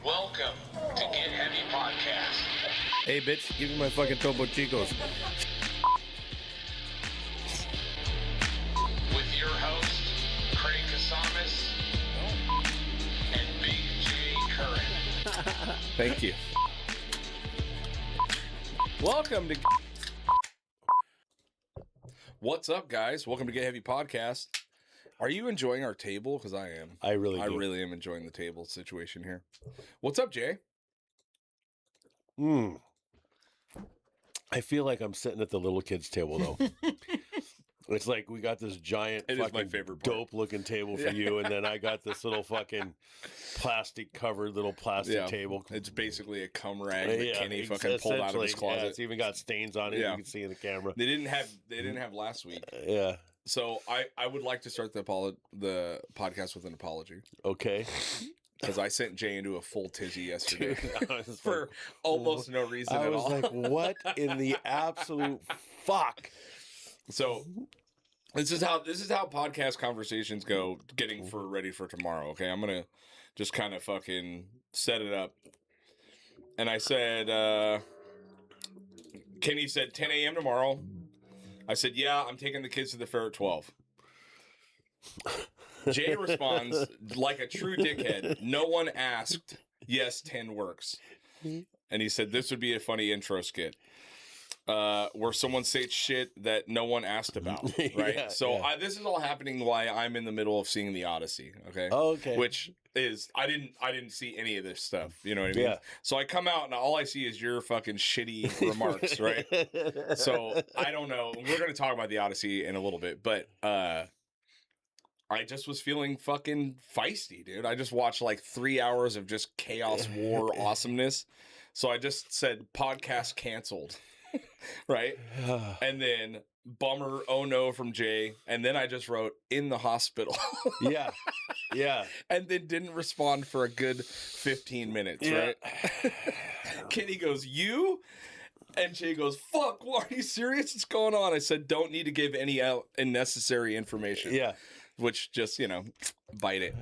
Welcome to Get Heavy Podcast. Hey, bitch, give me my fucking Topo Chicos. With your host, Craig Casamas and Big J Curran. Thank you. Welcome to... What's up, guys? Welcome to Get Heavy Podcast. Are you enjoying our table? Because I am. I really am enjoying the table situation here. What's up, Jay? I feel like I'm sitting at the little kids' table, though. It's like we got this giant, my favorite part. dope-looking table for you, and then I got this little fucking plastic-covered little plastic table. It's basically a cum rag that Kenny fucking pulled out of his closet. Yeah, it's even got stains on it. You can see in the camera. They didn't have last week. Yeah. So I would like to start the podcast with an apology. Okay. Because I sent Jay into a full tizzy yesterday for like, almost no reason at all. I was like, what in the absolute fuck? So this is how podcast conversations go, getting ready for tomorrow. Okay, I'm gonna just kind of fucking set it up. And I said, Kenny said 10 a.m. tomorrow. I said, yeah, I'm taking the kids to the fair at 12. Jay responds like a true dickhead. No one asked. Yes, 10 works. And he said, this would be a funny intro skit. Where someone says shit that no one asked about, right? This is all happening while I'm in the middle of seeing the Odyssey, okay? Oh, okay. Which is, I didn't see any of this stuff, you know what I mean? Yeah. So I come out and all I see is your fucking shitty remarks, right? So I don't know. We're going to talk about the Odyssey in a little bit, but I just was feeling fucking feisty, dude. I just watched like 3 hours of just chaos, war, awesomeness. So I just said podcast canceled. Right? And then bummer, oh no from Jay. And then I just wrote in the hospital. Yeah. Yeah. And then didn't respond for a good 15 minutes, right? Kenny goes, you? And Jay goes, fuck, are you serious? What's going on? I said, don't need to give any out unnecessary information. Yeah. Which just, bite it.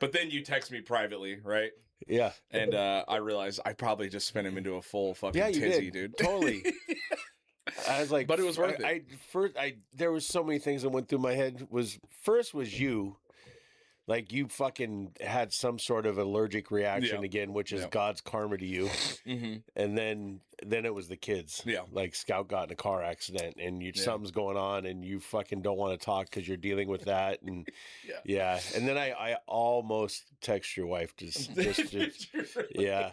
But then you text me privately, right? Yeah. And I realized I probably just spent him into a full fucking tizzy, dude. Totally. I was like, but it was worth it. There was so many things that went through my head. First was you. Like, you fucking had some sort of allergic reaction again, which is God's karma to you. Mm-hmm. And then it was the kids. Yeah. Like, Scout got in a car accident, and something's going on, and you fucking don't want to talk because you're dealing with that. And And then I almost text your wife just yeah.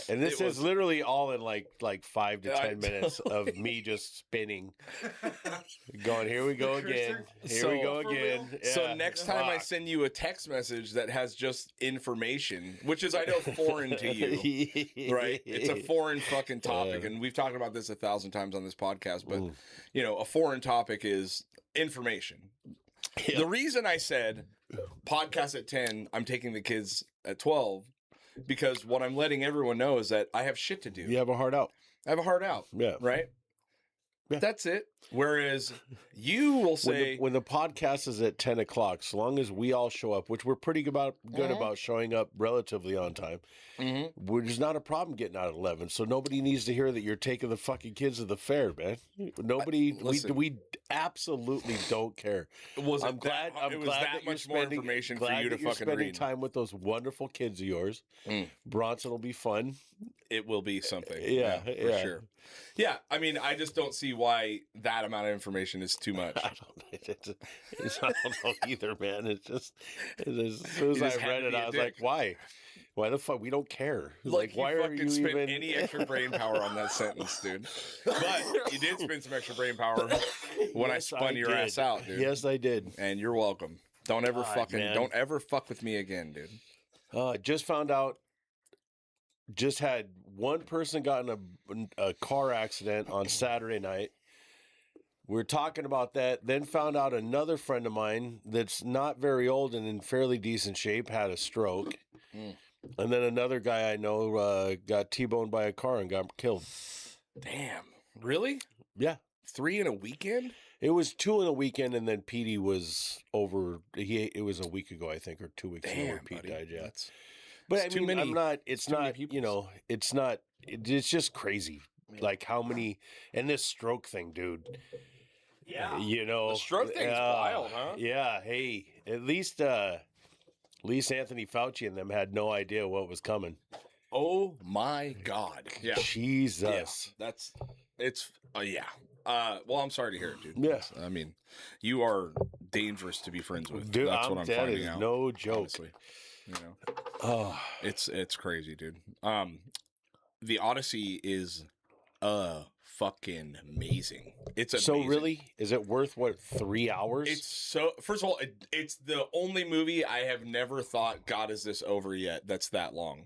And this is literally all in like 5 to 10 minutes of me just spinning, going, here we go again. Here we go again. Yeah. So next time I send you a text message that has just information, which is, I know, foreign to you, right? It's a foreign fucking topic. And we've talked about this 1,000 times on this podcast, but a foreign topic is information. Yeah. The reason I said podcast at 10, I'm taking the kids at 12, because what I'm letting everyone know is that I have shit to do. You have a heart out. I have a heart out. Yeah. Right? Yeah. That's it. Whereas you will say... When the podcast is at 10 o'clock, so long as we all show up, which we're pretty good about showing up relatively on time, there's not a problem getting out at 11. So nobody needs to hear that you're taking the fucking kids to the fair, man. We absolutely don't care. I'm glad that much more information for you to fucking spending read. Time with those wonderful kids of yours. Bronson will be fun. It will be something. Yeah, for sure. Yeah, I mean, I just don't see why that amount of information is too much. I don't know either, man. It's just, as soon as I read it, I was like, why? Why the fuck? We don't care. Like why are you spend any extra brain power on that sentence, dude? But you did spend some extra brain power when I spun your ass out, dude. Yes, I did. And you're welcome. Don't ever fuck with me again, dude. Just found out. Just had one person got in a car accident on Saturday night. We were talking about that, then found out another friend of mine that's not very old and in fairly decent shape had a stroke. And then another guy I know got T-boned by a car and got killed. Damn. Really? Yeah. 3 in a weekend? It was 2 in a weekend, and then Petey was over. It was a week ago, I think, or 2 weeks ago. Where Pete died. Yeah. But It's I too mean, many- I'm not. It's too many not. peoples. You know, it's not. It's just crazy. Like how many and this stroke thing, dude. Yeah. You know, The stroke thing's wild, huh? Yeah. Hey, at least Anthony Fauci and them had no idea what was coming. Oh my God. Yeah. Jesus. Yeah. It's yeah. Well, I'm sorry to hear it, dude. Yeah. I mean, you are dangerous to be friends with. Dude, That's what I'm that finding is out. no joke. Honestly. You know. Oh, It's crazy, dude. The Odyssey is fucking amazing. It's amazing. so really, is it worth what 3 hours? It's so. First of all, it's the only movie I have never thought, God, is this over yet? That's that long.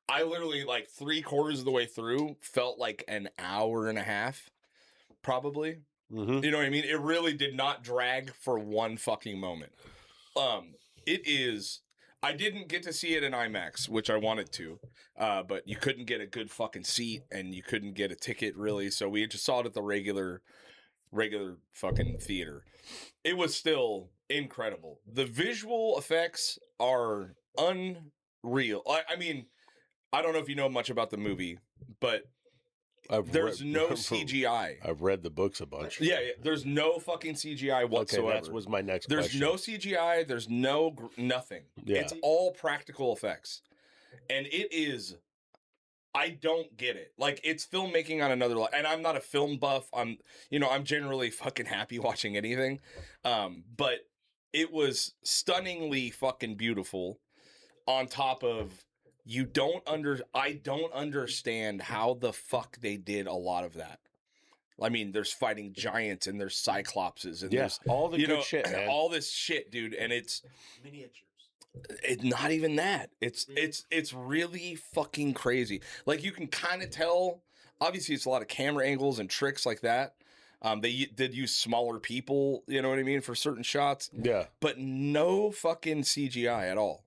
I literally like 3/4 of the way through felt like an hour and a half, probably. Mhm. You know what I mean? It really did not drag for one fucking moment. It is. I didn't get to see it in IMAX, which I wanted to, but you couldn't get a good fucking seat and you couldn't get a ticket really, so we just saw it at the regular fucking theater. It was still incredible. The visual effects are unreal. I mean, I don't know if you know much about the movie, but there's no CGI. I've read the books a bunch. Yeah, there's no fucking CGI whatsoever. Okay, that was my next There's question. no CGI. There's no nothing. Yeah. It's all practical effects, and it is. I don't get it. Like it's filmmaking on another level, and I'm not a film buff. I'm generally fucking happy watching anything, but it was stunningly fucking beautiful. On top of I don't understand how the fuck they did a lot of that. I mean, there's fighting giants and there's cyclopses and there's all the good shit, man. all this shit, dude, and it's Miniatures. it's not even that. It's really fucking crazy. Like you can kind of tell. Obviously, it's a lot of camera angles and tricks like that. They did use smaller people, you know what I mean, for certain shots. Yeah. But no fucking CGI at all.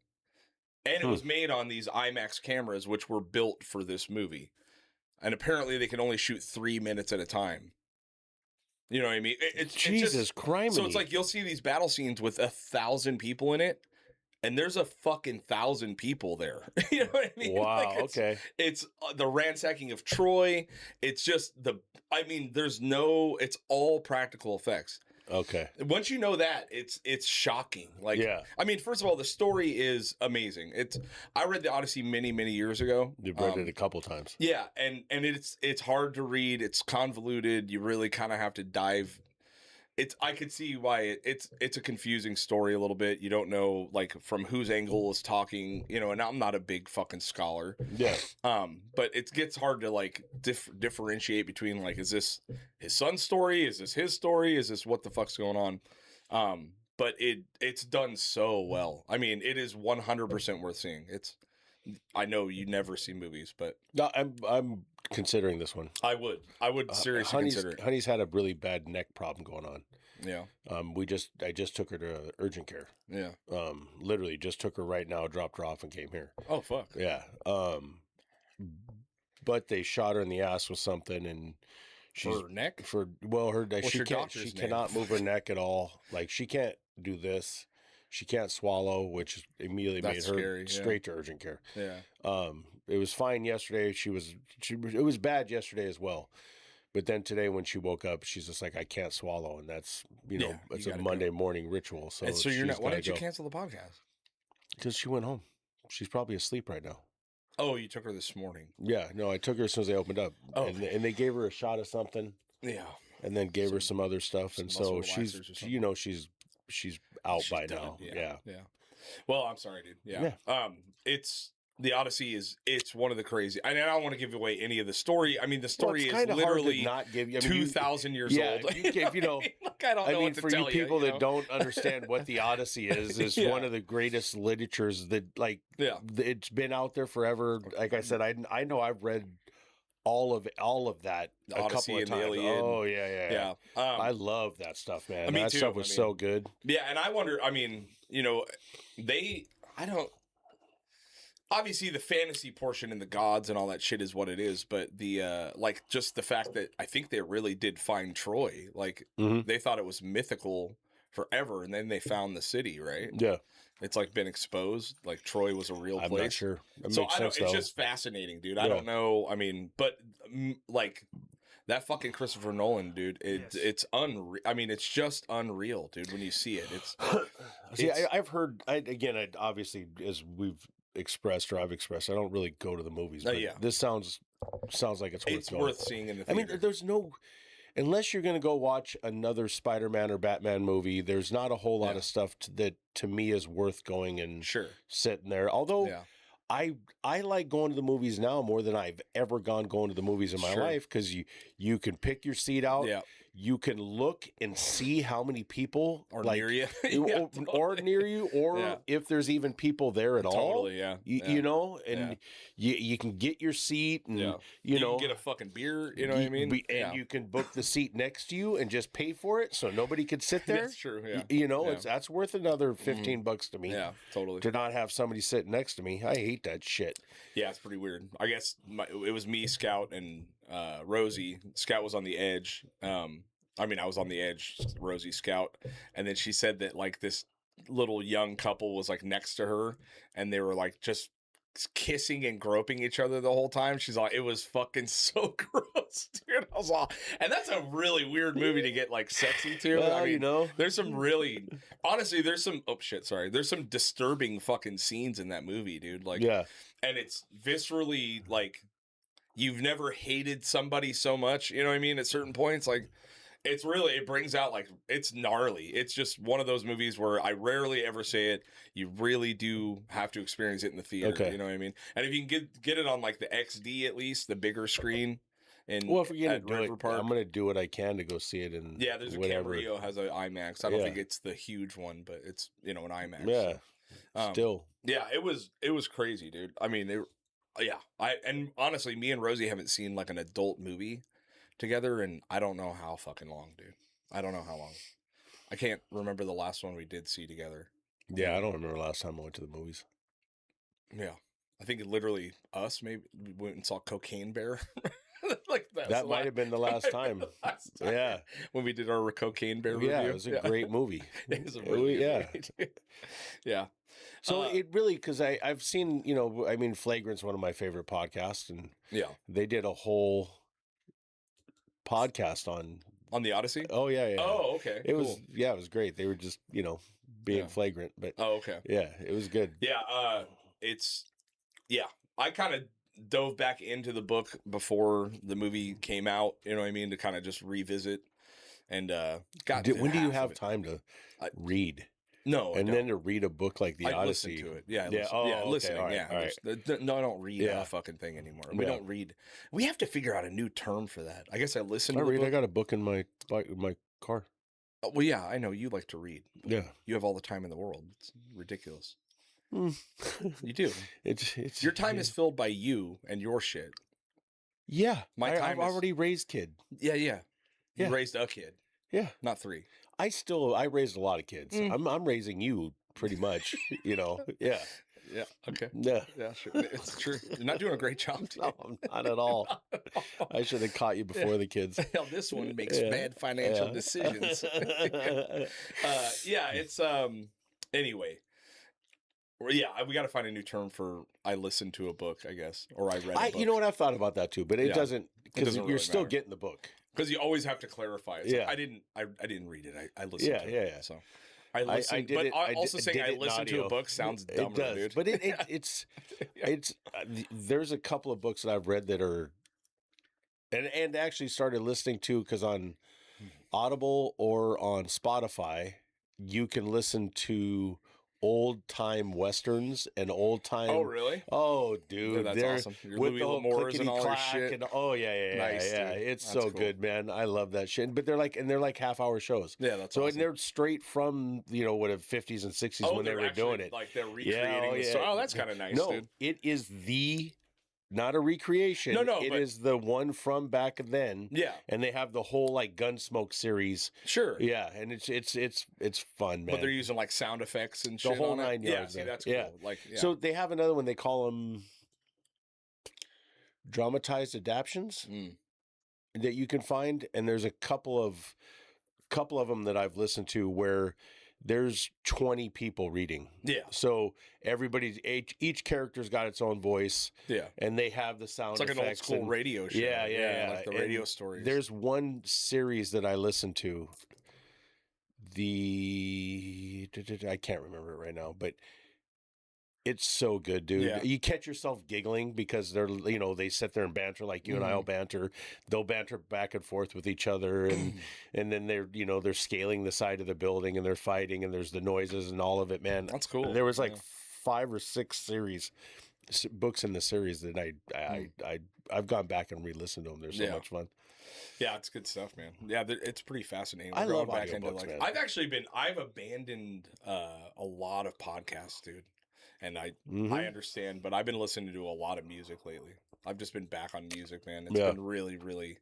And it was made on these IMAX cameras, which were built for this movie. And apparently they can only shoot 3 minutes at a time. You know what I mean? Jesus Christ. So it's like you'll see these battle scenes with 1,000 people in it, and there's a fucking 1,000 people there. You know what I mean? Wow, Like okay. It's the ransacking of Troy. It's just it's all practical effects. Okay. Once you know that, it's shocking. Like, Yeah. I mean, first of all, the story is amazing. I read the Odyssey many, many years ago. You've read it a couple times. Yeah, and it's hard to read. It's convoluted. You really kind of have to dive. I could see why it's a confusing story a little bit. You don't know like from whose angle is talking, and I'm not a big fucking scholar. Yeah. But it gets hard to like differentiate between like, is this his son's story? Is this his story? Is this what the fuck's going on? But it's done so well. I mean, it is 100% worth seeing. I know you never see movies, but No, I'm considering this one. I would seriously consider it. Honey's had a really bad neck problem going on. Yeah. I just took her to urgent care. Yeah. Literally just took her right now, dropped her off and came here. Oh fuck. Yeah. But they shot her in the ass with something and she's Her neck? she your can't doctor's she name? cannot move her neck at all. Like she can't do this. She can't swallow, which immediately That's made her scary, yeah. straight to urgent care. Yeah. It was fine yesterday. It was bad yesterday as well. But then today when she woke up, she's just like, I can't swallow. And that's, Yeah, it's you a gotta Monday morning ritual. So, And so you're not. Why did you cancel the podcast? Because she went home. She's probably asleep right now. Oh, you took her this morning. Yeah, no, I took her as soon as they opened up. Oh, and they gave her a shot of something. Yeah. And then gave her some other stuff. some And muscle so she's, relaxers or something. she's out She's by done. now. Yeah. Well, I'm sorry, dude. Yeah. It's the Odyssey it's one of the crazy. I don't want to give away any of the story. I mean, the story is literally not give you 2,000 years old. If you know, Like, I don't know what to for tell you people you that don't understand what the Odyssey is Yeah. one of the greatest literatures that Yeah. it's been out there forever. Like I said, I know I've read all of that The a Odyssey couple of and the times. Iliad. Oh yeah. Yeah. I love that stuff, man. Me That too. stuff was so good. Yeah, and I wonder, I mean, obviously the fantasy portion and the gods and all that shit is what it is, but the like just the fact that I think they really did find Troy. Like Mhm. they thought it was mythical forever and then they found the city, right? Yeah. it's like been exposed. Like Troy was a real place. I'm not sure. That So makes I don't. sense, It's though. just fascinating, dude. I Yeah. don't know. I mean, but like that fucking Christopher Nolan, dude. It's unreal. I mean, it's just unreal, dude. When you see it, it's. See, I've heard. I obviously, as we've expressed or I've expressed, I don't really go to the movies. But yeah. this sounds like it's worth It's going. worth seeing in the I theater. mean, there's no. Unless you're going to go watch another Spider-Man or Batman movie, there's not a whole lot of stuff that to me is worth going and sitting there. Although I like going to the movies now more than I've ever going to the movies in my life, because you can pick your seat out. Yeah. You can look and see how many people are near you, or near you, or if there's even people there at all. You know, and you can get your seat, and you know, can get a fucking beer. You know what I mean? And you can book the seat next to you and just pay for it, so nobody could sit there. That's true. Yeah, you know, that's worth another $15 to me. Yeah, totally. To not have somebody sitting next to me, I hate that shit. Yeah, it's pretty weird. I guess it was me, Scout, and Rosie. Scout was on the edge. I mean, I was on the edge, Rosie, Scout. And then she said that, like, this little young couple was, like, next to her. And they were, like, just kissing and groping each other the whole time. She's like, it was fucking so gross, dude. I was like, and that's a really weird movie to get, like, sexy to. Well, I mean, you know, there's some really, honestly, there's some, there's some disturbing fucking scenes in that movie, dude. Like, and it's viscerally, like, you've never hated somebody so much, you know what I mean? At certain points, like, it's really, it brings out, like, it's gnarly. It's just one of those movies where I rarely ever say it. You really do have to experience it in the theater. You know what I mean? And if you can get it on, like, the XD at least, the bigger screen. And if we're gonna do it, I'm gonna do what I can to go see it in. Yeah, there's whatever. a Camarillo has an IMAX. I don't think it's the huge one, but it's, you know, an IMAX. Yeah, still. Yeah, it was crazy, dude. I mean, and honestly, me and Rosie haven't seen, like, an adult movie together, and I don't know how fucking long, dude. I don't know how long. I can't remember the last one we did see together. Yeah, I don't remember the last time I went to the movies. Yeah, I think literally us maybe we went and saw Cocaine Bear. Like that might have been the last time. Yeah, when we did our Cocaine Bear review. Yeah, it was a great movie. It was a really good movie. Yeah. So it really, because I've seen, you know, I mean, Flagrant's one of my favorite podcasts, and they did a whole podcast on the Odyssey. Oh yeah. Oh, okay. It was it was great. They were just, you know, being flagrant, but okay. Yeah, it was good. Yeah, I kind of dove back into the book before the movie came out, you know what I mean, to kind of just revisit, and when do you have time to read? No, and then to read a book like the Odyssey. Listen to it. Yeah, listening. All right. No, I don't read that fucking thing anymore. We don't read. We have to figure out a new term for that. I guess I listen to the book. I got a book in my car. Oh, well, yeah, I know you like to read. Yeah, you have all the time in the world. It's ridiculous. You do. It's your time is filled by you and your shit. Yeah, I've already raised kid. Yeah. You raised a kid. Yeah, not 3. I raised a lot of kids. I'm raising you pretty much, you know. Yeah. Yeah. Okay. Yeah. Yeah, sure. It's true. You're not doing a great job. No, not at all. I should have caught you before the kids. Hell, this one makes bad financial decisions. It's anyway. Yeah, we got to find a new term for I listened to a book, I guess, or I read a book. You know what, I've thought about that too, but it doesn't, because you're really still getting the book. Because you always have to clarify. It's like, I didn't read it. I listened to it. So I listened, but also saying I listened to a book sounds dumber, dude. But it's there's a couple of books that I've read that are, and actually started listening to, because on Audible or on Spotify, you can listen to old time westerns and old time. Oh, really? Oh, dude, that's awesome. Your with Louis the L'Amours and all that shit. And, nice, yeah. It's that's so cool. Good, man. I love that shit. But they're like half-hour shows. Yeah, that's so. Awesome. And they're straight from 50s and 60s when they were doing it. Like they're recreating the story. Oh, that's kind of nice. No, dude. it is not a recreation. No, it is the one from back then. Yeah, and they have the whole like Gunsmoke series. Sure. Yeah, and it's fun, man. But they're using like sound effects and shit. The whole on 9 yards. Yeah, see, that's cool. Like, so they have another one. They call them dramatized adaptions that you can find, and there's a couple of them that I've listened to where there's 20 people reading. Yeah. So each character's got its own voice. Yeah. And they have the sound It's like an old effects school radio show. Yeah. Like the radio stories. There's one series that I listened to. I can't remember it right now, but it's so good, dude. Yeah. You catch yourself giggling because they sit there and banter like you and I'll banter. They'll banter back and forth with each other, and then they're scaling the side of the building and they're fighting and there's the noises and all of it, man. That's cool. There was like 5 or 6 books in the series that I've gone back and re-listened to them. They're so much fun. Yeah, it's good stuff, man. Yeah, it's pretty fascinating. I love back into audiobooks, man. I've abandoned a lot of podcasts, dude. And I understand, but I've been listening to a lot of music lately. I've just been back on music, man. It's been really, really,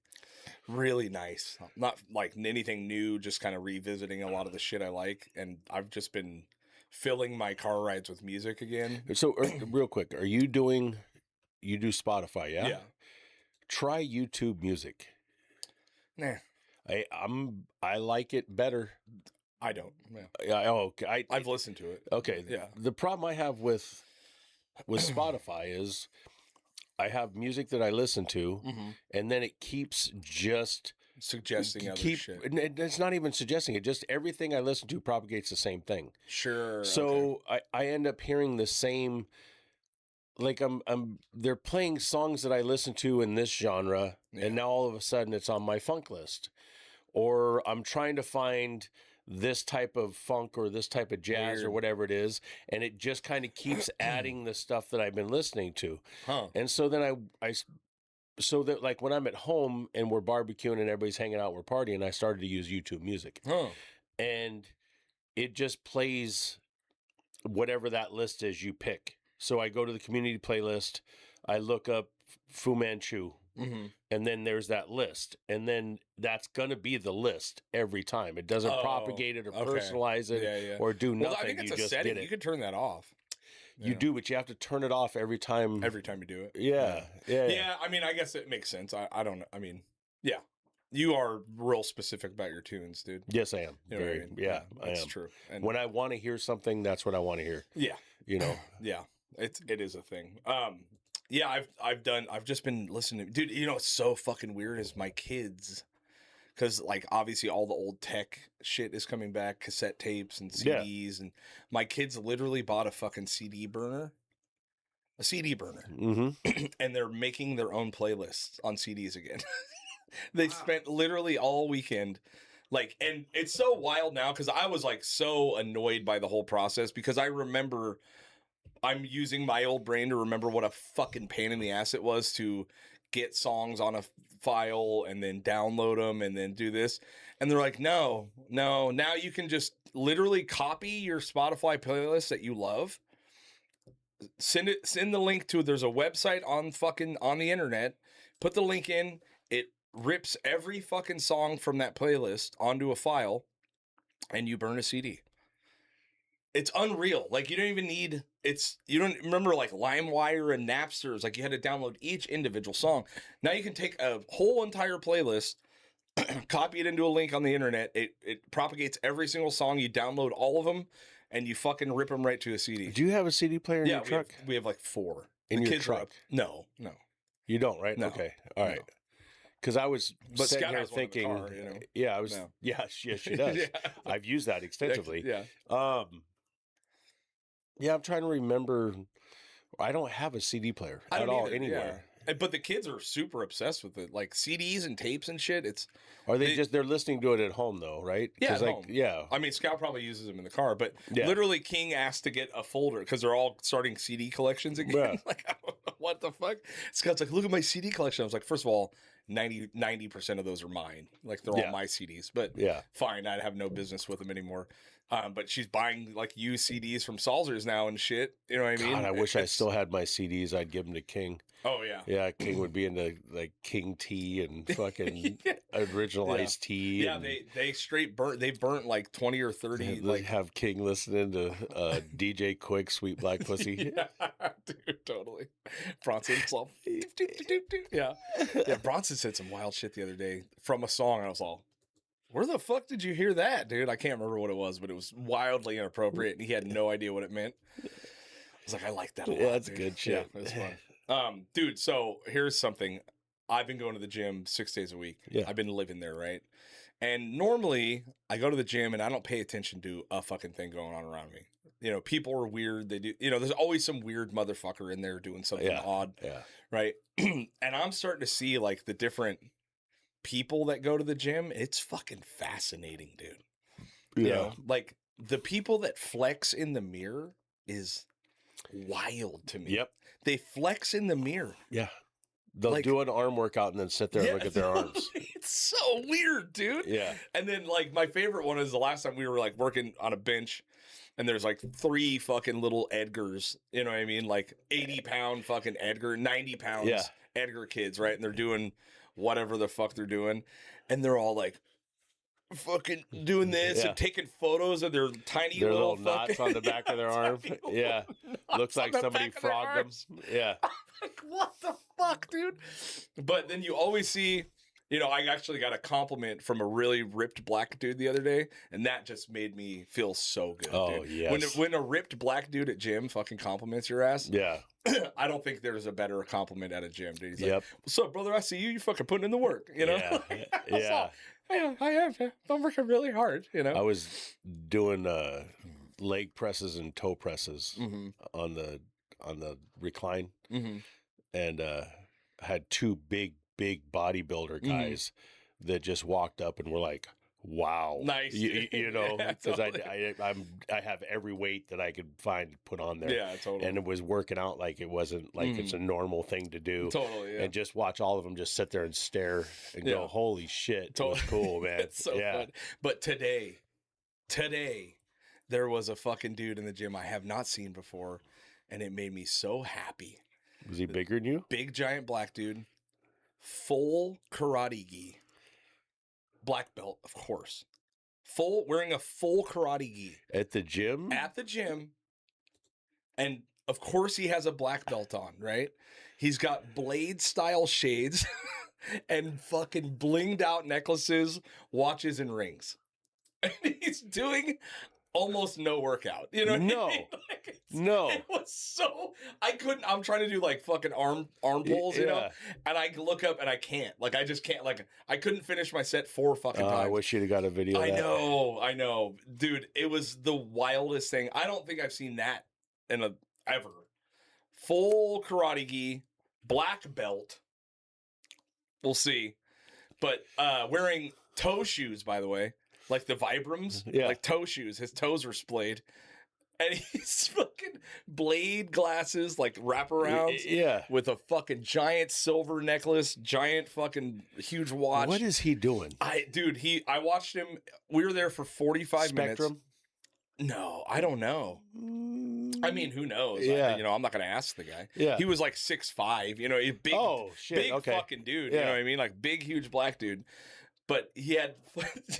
really nice. Not like anything new, just kind of revisiting a lot of the shit I like. And I've just been filling my car rides with music again. So real quick, you do Spotify, yeah? Yeah. Try YouTube Music. Nah. I like it better. I don't. Yeah. Okay. I've listened to it. Okay. Yeah. The problem I have with Spotify is I have music that I listen to, and then it keeps just suggesting other shit. It's not even suggesting it. Just everything I listen to propagates the same thing. Sure. So I end up hearing the same. Like they're playing songs that I listen to in this genre, and now all of a sudden it's on my funk list, or I'm trying to find this type of funk or this type of jazz or whatever it is, and it just kind of keeps adding the stuff that I've been listening to. And so then so that like when I'm at home and we're barbecuing and everybody's hanging out, we're partying, I started to use YouTube Music. And it just plays whatever that list is you pick. So I go to the community playlist, I look up Fu Manchu, and then there's that list. And then that's going to be the list every time. It doesn't propagate it or personalize it or do nothing. Well, I think it's you a just setting. get it. You can turn that off. You do, but you have to turn it off every time. Every time you do it. Yeah. I mean, I guess it makes sense. I don't know. I mean, yeah. You are real specific about your tunes, dude. Yes, I am. You know Very, what I mean? Yeah, I am. That's true. And when I want to hear something, that's what I want to hear. Yeah. You know? Yeah. It is a thing. Yeah, I've just been listening. Dude, you know what's so fucking weird is my kids, because like obviously all the old tech shit is coming back, cassette tapes and CDs, and my kids literally bought a fucking CD burner. A CD burner. And they're making their own playlists on CDs again. They spent literally all weekend and it's so wild now because I was like so annoyed by the whole process because I remember I'm using my old brain to remember what a fucking pain in the ass it was to get songs on a file and then download them and then do this. And they're like, no, now you can just literally copy your Spotify playlist that you love. Send the link to, there's a website on the internet, put the link in, it rips every fucking song from that playlist onto a file and you burn a CD. It's unreal. Like you don't even need you don't remember like LimeWire and Napsters, like you had to download each individual song. Now you can take a whole entire playlist, copy it into a link on the internet. It propagates every single song. You download all of them and you fucking rip them right to a CD. Do you have a CD player in your truck? We have like 4. In your truck? No. You don't, right? No. Okay. All right. Because I was sitting here thinking, one in the car, you know? Yeah, I was. No. Yes, she does. I've used that extensively. Yeah. Yeah, I'm trying to remember. I don't have a CD player at all anywhere. Yeah. But the kids are super obsessed with it, like CDs and tapes and shit. They're listening to it at home though, right? Yeah, at home. Yeah. I mean, Scout probably uses them in the car, but literally King asked to get a folder because they're all starting CD collections again. Yeah. Like, what the fuck? Scout's like, look at my CD collection. I was like, first of all, 90% of those are mine. Like they're all my CDs, but fine. I have no business with them anymore. But she's buying like used CDs from Salzers now and shit. You know what I mean? God, I wish I still had my CDs. I'd give them to King. Oh yeah. Yeah, King would be into like King tea and fucking original iced tea. Yeah, they straight burnt. They burnt like 20 or 30. Like have King listening to DJ Quick, Sweet Black Pussy. Yeah, dude, totally. Bronson's all. Yeah. Bronson said some wild shit the other day from a song. I was all, where the fuck did you hear that, dude? I can't remember what it was, but it was wildly inappropriate, and he had no idea what it meant. I was like, I like that a lot. Yeah, that's dude. good shit. Yeah, it's fun. Dude, so here's something. I've been going to the gym 6 days a week. Yeah. I've been living there, right? And normally I go to the gym and I don't pay attention to a fucking thing going on around me. You know, people are weird. They do, there's always some weird motherfucker in there doing something odd. Yeah. Right. And I'm starting to see like the different people that go to the gym. It's fucking fascinating, dude. Yeah. You know, like the people that flex in the mirror is wild to me. Yep. They flex in the mirror. Yeah. They'll do an arm workout and then sit there and look at their arms. It's so weird, dude. Yeah. And then like my favorite one is the last time we were like working on a bench and there's like 3 fucking little Edgars, you know what I mean? Like 80-pound fucking Edgar, 90 pounds Edgar kids, right? And they're doing whatever the fuck they're doing. And they're all like fucking doing this and taking photos of their tiny little fucking, knots on the back of their arm. Yeah. Looks like somebody frogged them. Yeah. Like, what the fuck, dude? But then you always see, I actually got a compliment from a really ripped black dude the other day, and that just made me feel so good. Oh, dude. yes. When a ripped black dude at gym fucking compliments your ass, yeah. I don't think there's a better compliment at a gym, dude. He's Yep. like, what's up, brother? I see you. You fucking putting in the work, you know? Yeah. Yeah. I have. I'm working really hard, I was doing leg presses and toe presses on the recline, and had 2 big bodybuilder guys that just walked up and were like, "Wow, nice," because I have every weight that I could find put on there, totally, and it was working out like it wasn't like it's a normal thing to do, totally, and just watch all of them just sit there and stare and go, "Holy shit, totally. It was cool, man." It's so fun. But today, there was a fucking dude in the gym I have not seen before, and it made me so happy. Was he bigger than you? Big giant black dude, full karate gi, black belt, of course, wearing a full karate gi at the gym. And of course he has a black belt on, right? He's got blade style shades and fucking blinged out necklaces, watches, and rings. And he's doing almost no workout. You know what I mean? No. It was so, I'm trying to do like fucking arm pulls, and I look up and I can't. Like, I just can't. Like, I couldn't finish my set 4 fucking times. I wish you'd have got a video of that. I know. Dude, it was the wildest thing. I don't think I've seen that ever. Full karate gi, black belt. We'll see. But wearing toe shoes, by the way. Like the Vibrams, like toe shoes. His toes were splayed. And he's fucking blade glasses, like wraparounds. With a fucking giant silver necklace, giant fucking huge watch. What is he doing? I watched him. We were there for 45 minutes. Spectrum? No, I don't know. I mean, who knows? Yeah. I'm not going to ask the guy. Yeah. He was like 6'5", a big, big fucking dude. You know what I mean? Like big, huge black dude. But he had,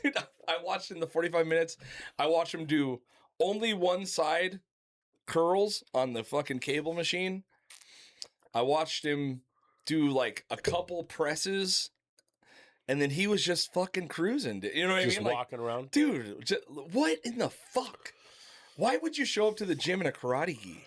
dude, I watched in the 45 minutes, I watched him do only one side curls on the fucking cable machine. I watched him do like a couple presses, and then he was just fucking cruising. You know what I mean? Just walking around? Dude, what in the fuck? Why would you show up to the gym in a karate gi?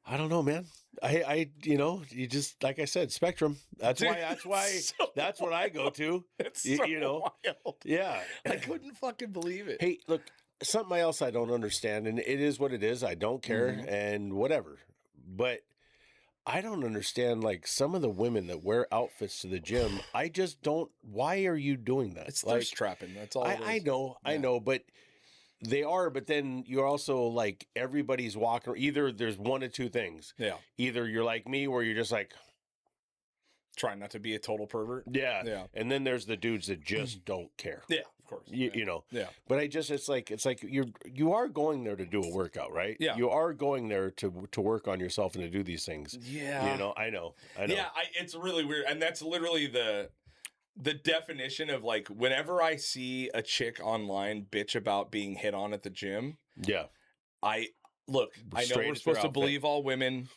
I don't know, man. You just, like I said, Spectrum. That's what I go to. It's so wild. Yeah. I couldn't fucking believe it. Hey, look, something else I don't understand, and it is what it is. I don't care, and whatever. But I don't understand, like, some of the women that wear outfits to the gym. I just don't. Why are you doing that? It's thirst trapping. That's all it is. I know, but they are. But then you're also like, everybody's walking. Either there's one of 2 things. Yeah. Either you're like me, where you're just like, trying not to be a total pervert. Yeah. And then there's the dudes that just don't care. Yeah, of course. You know. Yeah. But it's like you are going there to do a workout, right? Yeah. You are going there to work on yourself and to do these things. Yeah. I know. Yeah, it's really weird. And that's literally the definition of, like, whenever I see a chick online bitch about being hit on at the gym. Yeah. I know we're supposed to believe all women.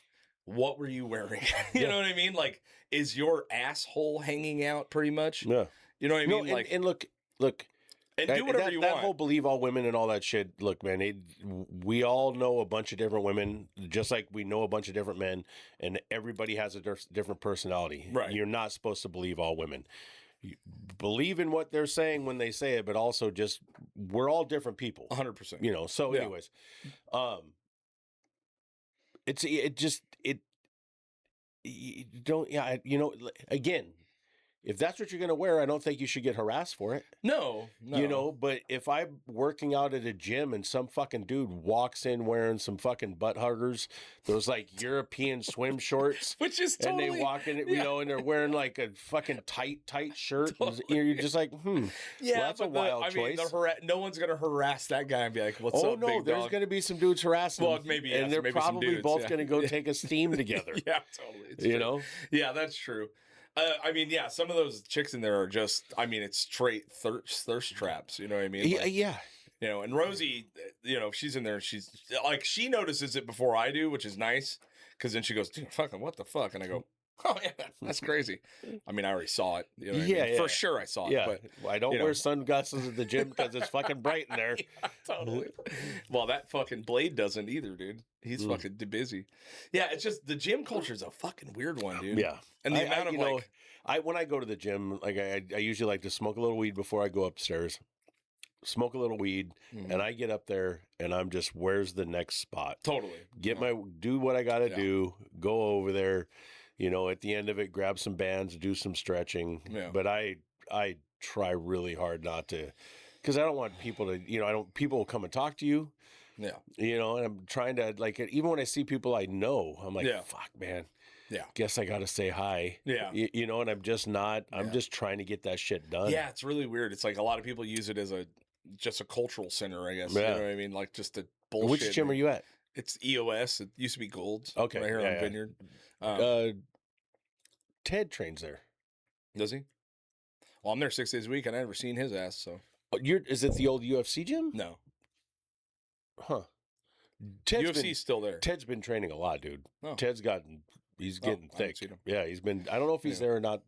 What were you wearing? You know what I mean? Like, is your asshole hanging out pretty much? Yeah. You know what I mean? And look, And do whatever you that want. whole believe all women and all that shit. Look, man, we all know a bunch of different women, just like we know a bunch of different men, and everybody has a different personality. Right. You're not supposed to believe all women. You believe in what they're saying when they say it, but also just we're all different people. 100%. You know. So, anyways, you don't. Yeah, you know. Again, if that's what you're going to wear, I don't think you should get harassed for it. No. You know, but if I'm working out at a gym and some fucking dude walks in wearing some fucking butt huggers, those like European swim shorts, which is totally, and they walk in, you know, and they're wearing like a fucking tight shirt, totally. And you're just like, yeah, well, that's a wild choice. No one's gonna harass that guy and be like, "What's up, big dog?" Oh no, there's gonna be some dudes harassing. Well, maybe, and they're probably both gonna go take a steam together. Yeah, totally. It's you true. know? Yeah, that's true. I mean, yeah, some of those chicks in there are just, I mean, it's straight thirst traps. You know what I mean? Like, yeah. You know, and Rosie, you know, she's in there. She's like, she notices it before I do, which is nice. Because then she goes, "Dude, fucking what the fuck?" And I go, "Oh yeah, that's crazy." I mean, I already saw it. You know what I mean? For sure, I saw it. Yeah, but I don't wear sunglasses at the gym because it's fucking bright in there. Yeah, totally. Well, that fucking Blade doesn't either, dude. He's fucking busy. Yeah, it's just the gym culture is a fucking weird one, dude. Yeah, and the amount of when I go to the gym, like I usually like to smoke a little weed before I go upstairs. Smoke a little weed, and I get up there, and I'm just, where's the next spot? Totally. Do what I got to do, go over there, you know, at the end of it, grab some bands, do some stretching. Yeah. But I try really hard not to, because I don't want people to, you know, people will come and talk to you. Yeah. You know, and I'm trying to, like, even when I see people I know, I'm like, fuck, man. Yeah. Guess I got to say hi. Yeah. You know, and I'm just not, I'm just trying to get that shit done. Yeah, it's really weird. It's like a lot of people use it as just a cultural center, I guess. Yeah. You know what I mean? Like just a bullshit. Which gym are you at? It's EOS. It used to be Gold's. Okay. Right here on Vineyard. Ted trains there. Does he? Well, I'm there 6 days a week. I never seen his ass, so. Oh, is it the old UFC gym? No. Huh. UFC's still there. Ted's been training a lot, dude. Oh. He's getting thick. Yeah, he's been, I don't know if he's there or not.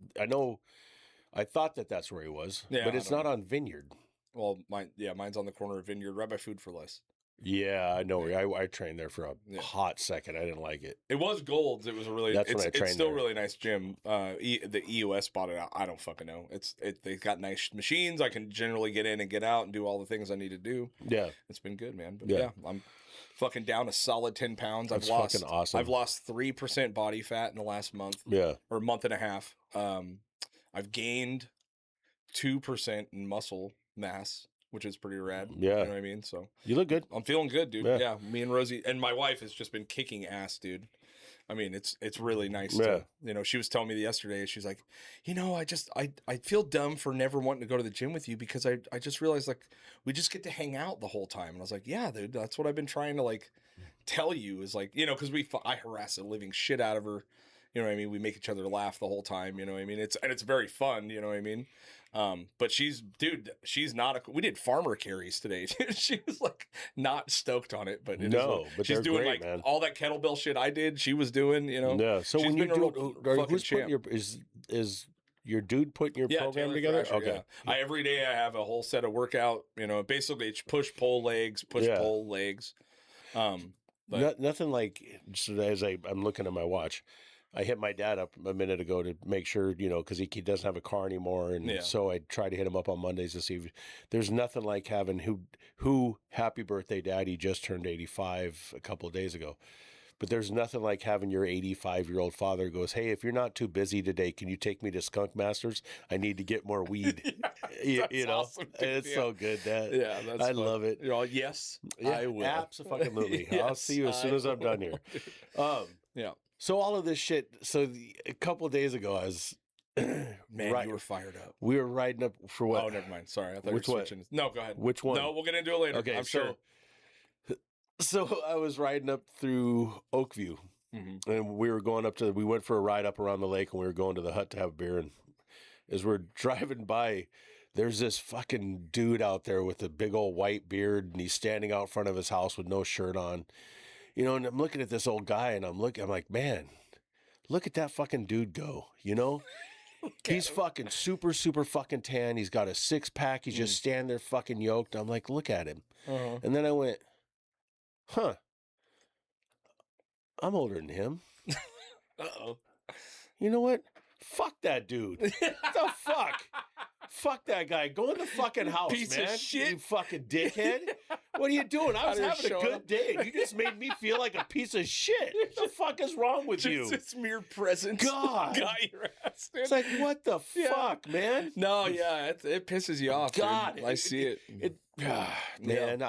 I thought that's where he was, but it's not on Vineyard. Well, mine's on the corner of Vineyard, right by Food for Less. Yeah, I know. I trained there for a hot second. I didn't like it. It was Gold's. It was a really. It's still a really nice gym. The EOS bought it out. I don't fucking know. They've got nice machines. I can generally get in and get out and do all the things I need to do. Yeah, it's been good, man. But yeah I'm fucking down a solid 10 pounds. That's fucking awesome. I've lost 3% body fat in the last month. Yeah, or month and a half. I've gained 2% in muscle mass, which is pretty rad. Yeah. You know what I mean? So you look good. I'm feeling good, dude. Yeah. Me and Rosie and my wife has just been kicking ass, dude. I mean, it's really nice to, you know, she was telling me yesterday, she's like, you know, I feel dumb for never wanting to go to the gym with you because I just realized like we just get to hang out the whole time. And I was like, yeah, dude, that's what I've been trying to like tell you is like, you know, because I harass the living shit out of her. You know what I mean? We make each other laugh the whole time. You know what I mean? It's very fun. You know what I mean? But she's not we did farmer carries today. She was like not stoked on it, but but she's doing great, like man. all that kettlebell shit I did. She was doing, you know. Yeah. So when you who's putting is your dude putting your program together? Thrasher, okay. Yeah. Every day I have a whole set of workout. You know, basically it's push pull legs. Nothing like just as I'm looking at my watch. I hit my dad up a minute ago to make sure, you know, because he doesn't have a car anymore. And so I try to hit him up on Mondays to see if there's nothing like having happy birthday, Dad. He just turned 85 a couple of days ago. But there's nothing like having your 85-year-old father goes, hey, if you're not too busy today, can you take me to Skunk Masters? I need to get more weed. You know, awesome, it's so good, Dad. Yeah, I love it. You're all, yes, I will. Absolutely. Yes, I'll see you as soon as I'm done here. Yeah. So all of this shit. So a couple of days ago, I was man, you were fired up. We were riding up for what? Oh, never mind. Sorry, I thought you were switching. No, go ahead. Which one? No, we'll get into it later. Okay, I'm sure. So I was riding up through Oakview, and we went for a ride up around the lake, and we were going to the hut to have beer. And as we're driving by, there's this fucking dude out there with a big old white beard, and he's standing out front of his house with no shirt on. You know, and I'm looking at this old guy, and I'm like, man, look at that fucking dude go, you know? He's fucking super, super fucking tan. He's got a 6-pack. He's just standing there fucking yoked. I'm like, look at him. And then I went, huh. I'm older than him. Uh-oh. You know what? Fuck that dude. What the fuck? Fuck that guy. Go in the fucking house, Piece man. of shit. You fucking dickhead. What are you doing? I was having a good day. And you just made me feel like a piece of shit. What the fuck is wrong with you? Just this mere presence. God. Got your ass, dude. It's like, what the fuck, man? No, yeah, it pisses you off. God. Dude. I see it. Man,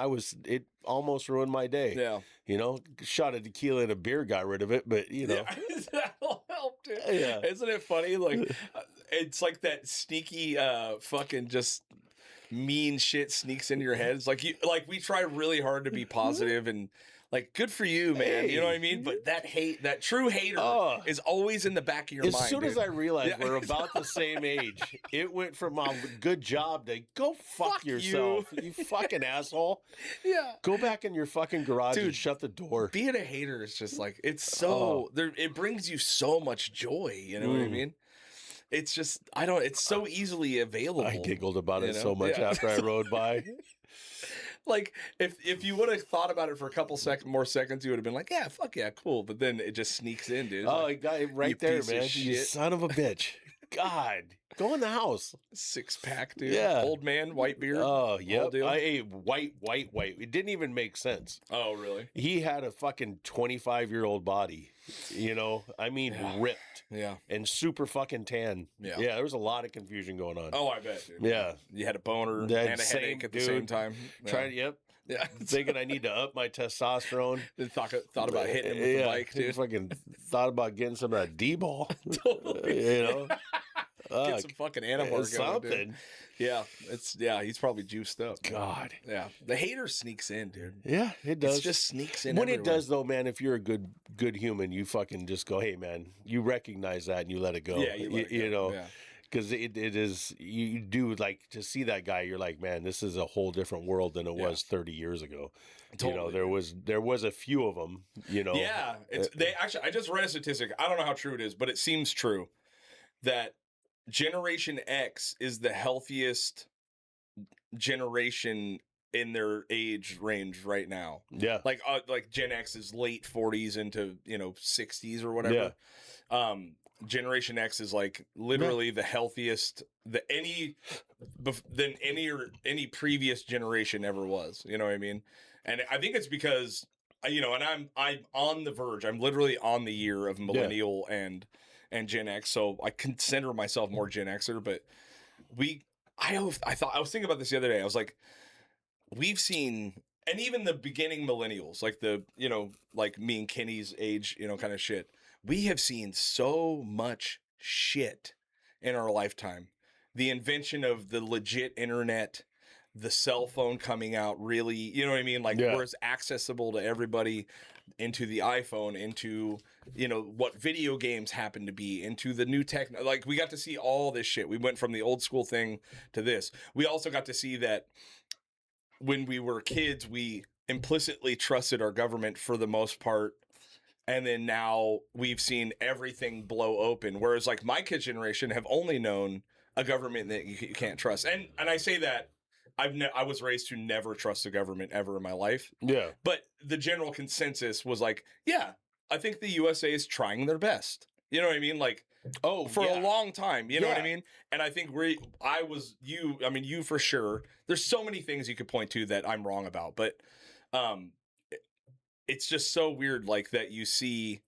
it almost ruined my day. Yeah. You know, shot of tequila and a beer got rid of it, but you know. That'll help, dude. Yeah. Isn't it funny? Like, it's like that sneaky, fucking just mean shit sneaks into your head. It's like we try really hard to be positive and like, good for you, man. You know what I mean? But that true hater is always in the back of your mind. As soon as I realized Yeah. we're about the same age, it went from a good job to go fuck yourself, you fucking asshole. Yeah. Go back in your fucking garage Dude, and shut the door. Being a hater is just like, it's so, it brings you so much joy. You know what I mean? It's just, it's so easily available. I giggled about it you know? so much after I rode by. Like, if you would have thought about it for a couple more seconds, you would have been like, yeah, fuck yeah, cool. But then it just sneaks in, dude. Oh, Like, he got it right you there, piece of man. You shit. son of a bitch. God. Go in the house. 6-pack, dude. Yeah. Old man, white beard. Oh, yeah. Whole deal? I ate white. It didn't even make sense. Oh, really? He had a fucking 25-year-old body, you know? I mean, ripped Yeah. and super fucking tan. Yeah. Yeah, there was a lot of confusion going on. Oh, I bet, dude. Yeah. You had a boner That and a same headache at the dude. same time. Yeah. Yep. Yeah. Thinking I need to up my testosterone. Thought about hitting him with the bike, dude. Fucking thought about getting some of that D-ball. Totally. You know? Get some fucking animal going, something. dude. Yeah, he's probably juiced up. God. Yeah. The hater sneaks in, dude. Yeah, it does. It just sneaks in When everywhere. it does, though, man, if you're a good human, you fucking just go, hey, man, you recognize that and you let it go. Yeah, you let it go. You know, Yeah. because it is, you do like to see that guy, you're like, man, this is a whole different world than it was 30 years ago. Totally. You know, there was a few of them, you know. Yeah. I just read a statistic. I don't know how true it is, but it seems true that Generation X is the healthiest generation in their age range right now. Yeah. Like Gen X is late 40s into 60s or whatever. Generation X is like literally the healthiest than any previous generation ever was. You know what I mean? And I think it's because and I'm on the verge. I'm literally on the year of millennial and Gen X, so I consider myself more Gen Xer. But I was thinking about this the other day. I was like, we've seen, and even the beginning millennials, like like me and Kenny's age, kind of shit. We have seen so much shit in our lifetime. The invention of the legit internet, the cell phone coming out, really, you know what I mean? Like, where it's accessible to everybody, into the iPhone, into, what video games happen to be, into the new tech. Like, we got to see all this shit. We went from the old school thing to this. We also got to see that when we were kids, we implicitly trusted our government for the most part. And then now we've seen everything blow open. Whereas like my kids' generation have only known a government that you can't trust. And I say that I was raised to never trust the government ever in my life. Yeah. But the general consensus was like, yeah, I think the USA is trying their best. You know what I mean? Like, for a long time, you know what I mean? And I think you for sure. There's so many things you could point to that I'm wrong about, but it's just so weird, like that you see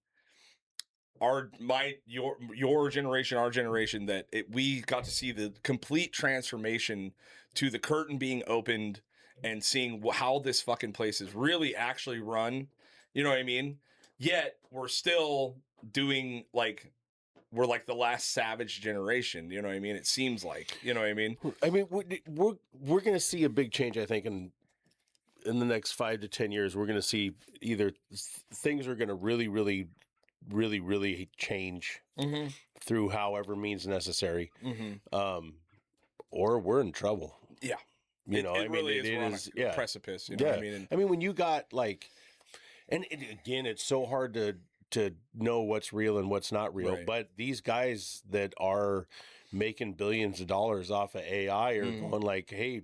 your generation, our generation, that we got to see the complete transformation to the curtain being opened and seeing how this fucking place is really actually run. You know what I mean? Yet we're still doing we're like the last savage generation. You know what I mean? It seems like, you know what I mean? I mean, we're going to see a big change, I think, in the next 5 to 10 years. We're going to see either things are going to really, really, really, really change through however means necessary, or we're in trouble. Yeah. You know, it really is. We're on a precipice. You know what I mean? I mean, when you got and again, it's so hard to know what's real and what's not real. Right. But these guys that are making billions of dollars off of AI are going like, hey,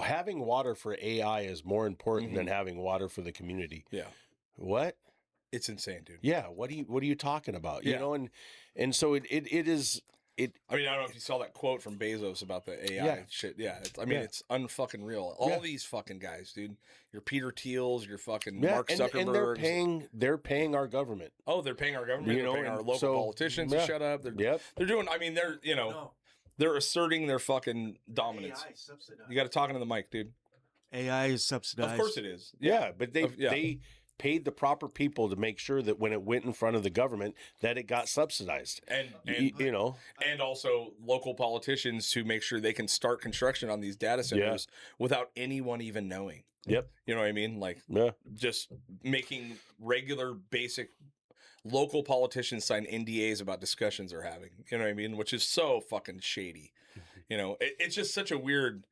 having water for AI is more important than having water for the community. Yeah. What? It's insane, dude. Yeah. What are you talking about? Yeah. You know, and so it is. I mean, I don't know if you saw that quote from Bezos about the AI shit. Yeah, it's unfucking real. All these fucking guys, dude. Your Peter Thiels, your fucking Mark Zuckerberg. And they're paying our government. Oh, they're paying our government. They're paying our local politicians to shut up. They're doing. I mean, they're asserting their fucking dominance. AI subsidized. You got to talk into the mic, dude. AI is subsidized. Of course it is. Yeah, but they paid the proper people to make sure that when it went in front of the government that it got subsidized. And you know, and also local politicians to make sure they can start construction on these data centers without anyone even knowing. Yep. You know what I mean? Like just making regular basic local politicians sign NDAs about discussions they're having. You know what I mean? Which is so fucking shady. You know, it's just such a weird.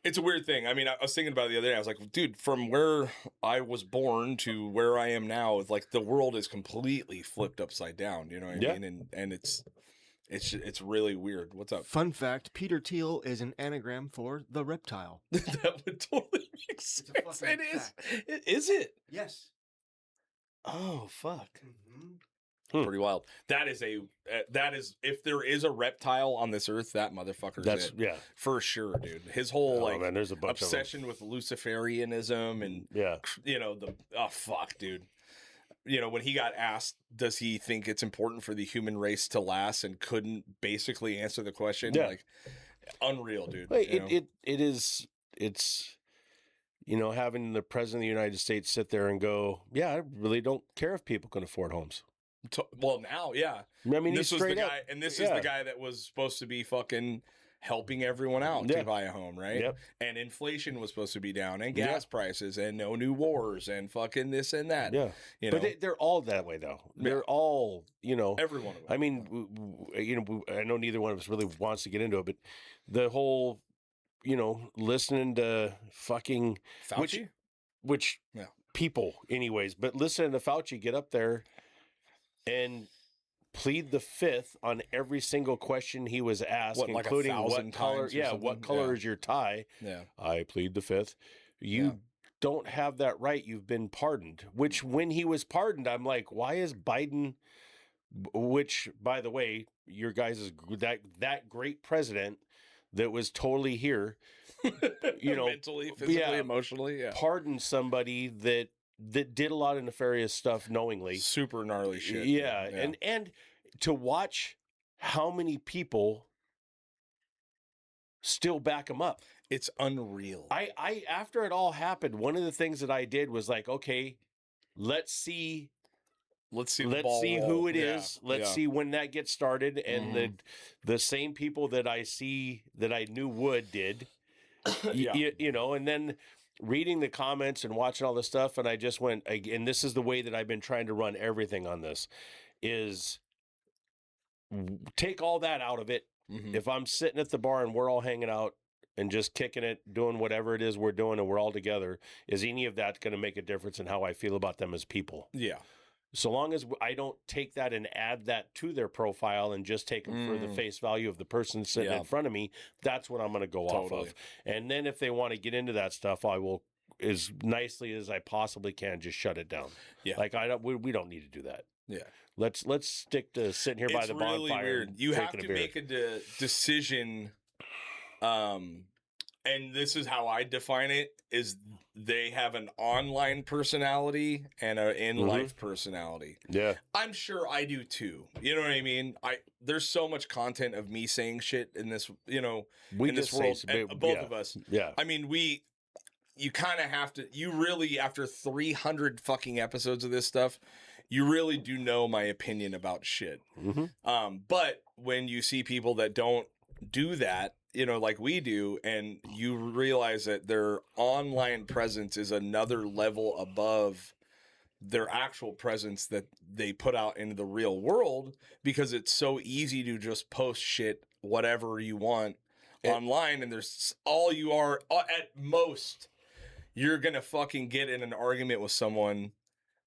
It's a weird thing. I mean, I was thinking about it the other day. I was like, dude, from where I was born to where I am now, it's like the world is completely flipped upside down. You know what I mean? And it's really weird. What's up? Fun fact: Peter Thiel is an anagram for the reptile. That would totally make sense. It is. Is it? Yes. Oh fuck. Mm-hmm. Pretty wild. That is if there is a reptile on this earth, that motherfucker's it. Yeah, for sure, dude. His whole man, there's a bunch obsession with Luciferianism and fuck, dude. You know, when he got asked, does he think it's important for the human race to last, and couldn't basically answer the question, like unreal, dude. It's having the president of the United States sit there and go, yeah, I really don't care if people can afford homes. Well, now, I mean, this was the guy, and this is the guy that was supposed to be fucking helping everyone out to buy a home, right? Yep. And inflation was supposed to be down, and gas prices, and no new wars, and fucking this and that. Yeah, but they're all that way, though. They're all, every one of them. I mean, I know neither one of us really wants to get into it, but the whole, listening to fucking Fauci, which people, anyways, but listening to Fauci get up there and plead the fifth on every single question he was asked, including what color. Yeah, what color is your tie? Yeah, I plead the fifth. You don't have that right. You've been pardoned. Which, when he was pardoned, I'm like, why is Biden? Which, by the way, your guys is that great president that was totally here. Mentally, physically, emotionally, pardon somebody that did a lot of nefarious stuff knowingly. Super gnarly shit. Yeah. And to watch how many people still back him up. It's unreal. I after it all happened, one of the things that I did was like, okay, let's see who it is. Let's see when that gets started. And the same people that I knew would did, and then reading the comments and watching all this stuff, and I just went, and this is the way that I've been trying to run everything on this, is take all that out of it. If I'm sitting at the bar and we're all hanging out and just kicking it, doing whatever it is we're doing, and we're all together, is any of that going to make a difference in how I feel about them as people? Yeah. So long as I don't take that and add that to their profile and just take them for the face value of the person sitting in front of me, that's what I'm going to go off of. And then if they want to get into that stuff, I will, as nicely as I possibly can, just shut it down. Yeah. Like we don't need to do that. Yeah. Let's stick to sitting here by the bonfire. Weird. You have to make a decision. And this is how I define it, is they have an online personality and an in-life personality. Yeah. I'm sure I do too. You know what I mean? There's so much content of me saying shit in this, in this world, both of us. Yeah. I mean, you kind of have to, you really, after 300 fucking episodes of this stuff, you really do know my opinion about shit. But when you see people that don't do that, like we do, and you realize that their online presence is another level above their actual presence that they put out into the real world, because it's so easy to just post shit, whatever you want online, and there's all you are, at most, you're going to fucking get in an argument with someone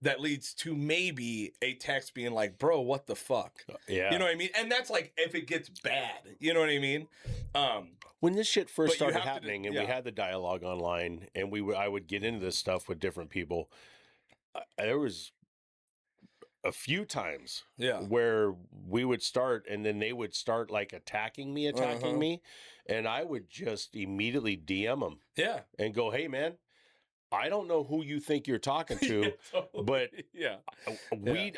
that leads to maybe a text being like, bro, what the fuck? Yeah. You know what I mean? And that's like if it gets bad. You know what I mean? When this shit first But you started have to happening, and yeah. we had the dialogue online, and I would get into this stuff with different people. There was a few times Yeah. where we would start, and then they would start like attacking me, and I would just immediately DM them Yeah. and go, "Hey, man, I don't know who you think you're talking to, but yeah,